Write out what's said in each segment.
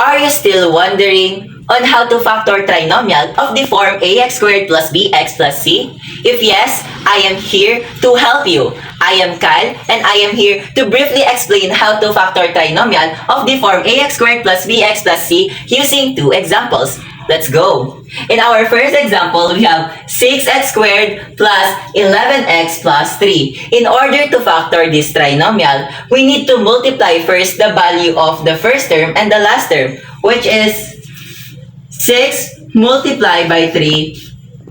Are you still wondering on how to factor trinomial of the form ax squared plus bx plus c? If yes, I am here to help you. I am Kyle and I am here to briefly explain how to factor trinomial of the form ax squared plus bx plus c using two examples. Let's go! In our first example, we have 6x squared plus 11x plus 3. In order to factor this trinomial, we need to multiply first the value of the first term and the last term, which is 6 multiplied by 3.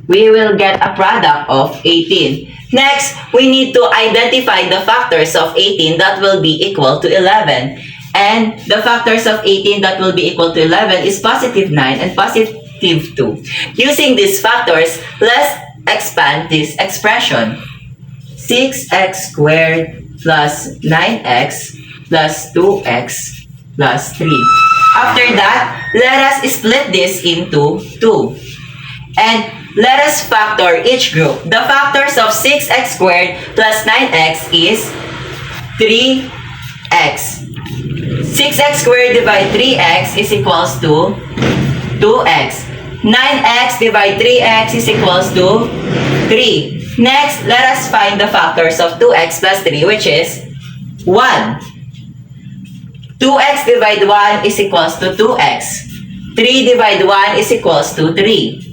We will get a product of 18. Next, we need to identify the factors of 18 that will be equal to 11. And the factors of 18 that will be equal to 11 is positive 9 and positive 2. Using these factors, let's expand this expression. 6x squared plus 9x plus 2x plus 3. After that, let us split this into 2. And let us factor each group. The factors of 6x squared plus 9x is 3x. 6x squared divided 3x is equals to 2x. 9x divided 3x is equals to 3. Next, let us find the factors of 2x plus 3, which is 1. 2x divided 1 is equals to 2x. 3 divided 1 is equals to 3.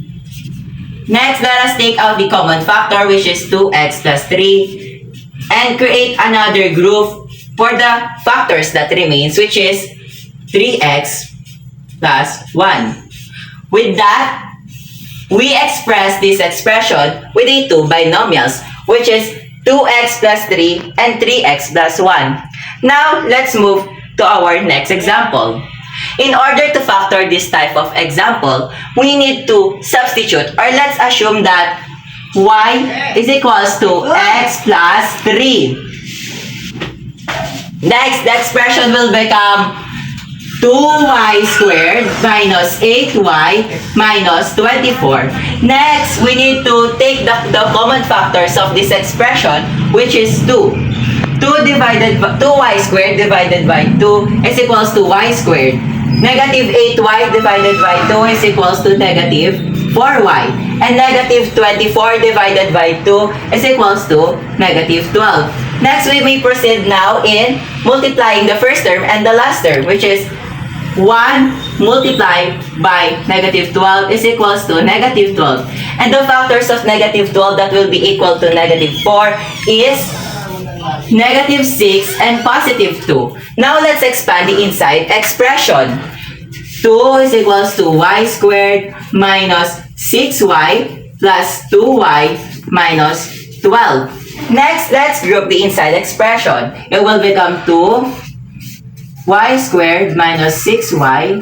Next, let us take out the common factor, which is 2x plus 3, and create another group for the factors that remains, which is 3x plus 1. With that, we express this expression with the two binomials, which is 2x plus 3 and 3x plus 1. Now, let's move to our next example. In order to factor this type of example, we need to substitute, or let's assume that y is equals to x plus 3. Next, the expression will become 2y squared minus 8y minus 24. Next, we need to take the common factors of this expression, which is 2. 2y squared divided by 2 is equals to y squared. Negative 8y divided by 2 is equals to negative 4y. And negative 24 divided by 2 is equals to negative 12. Next, we may proceed now in multiplying the first term and the last term, which is 1 multiplied by negative 12 is equals to negative 12. And the factors of negative 12 that will be equal to negative 4 is negative 6 and positive 2. Now, let's expand the inside expression. 2 is equals to y squared minus 6y plus 2y minus 12. Next, let's group the inside expression. It will become 2y squared minus 6y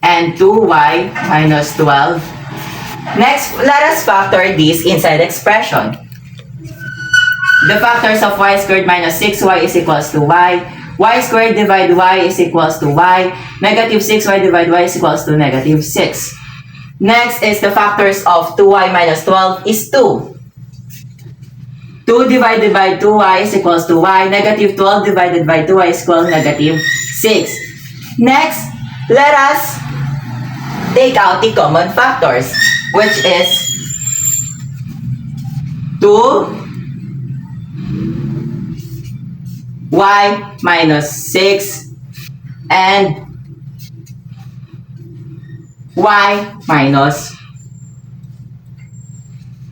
and 2y minus 12. Next, let us factor this inside expression. The factors of y squared minus 6y is equals to y. Y squared divided y is equals to y. Negative 6y divided y is equals to negative 6. Next is the factors of 2y minus 12 is 2. 2 divided by 2y is equals to y. Negative 12 divided by 2y is equal to negative 6. Next, let us take out the common factors, which is 2y minus 6 and y minus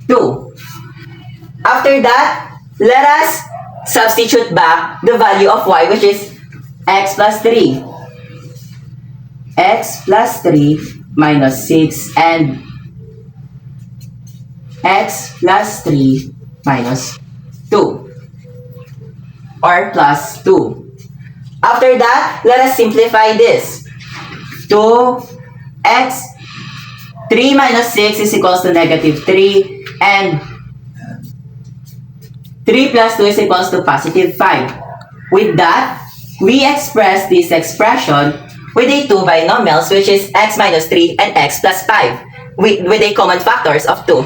2. After that, let us substitute back the value of y, which is x plus 3. X plus 3 minus 6 and x plus 3 minus 2. Or plus 2. After that, let us simplify this. 2x 3 minus 6 is equals to negative 3 and 3 plus 2 is equals to positive 5. With that, we express this expression with the two binomials, which is x minus 3 and x plus 5, with the common factors of 2.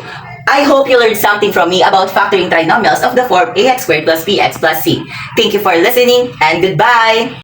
I hope you learned something from me about factoring trinomials of the form ax squared plus bx plus c. Thank you for listening and goodbye!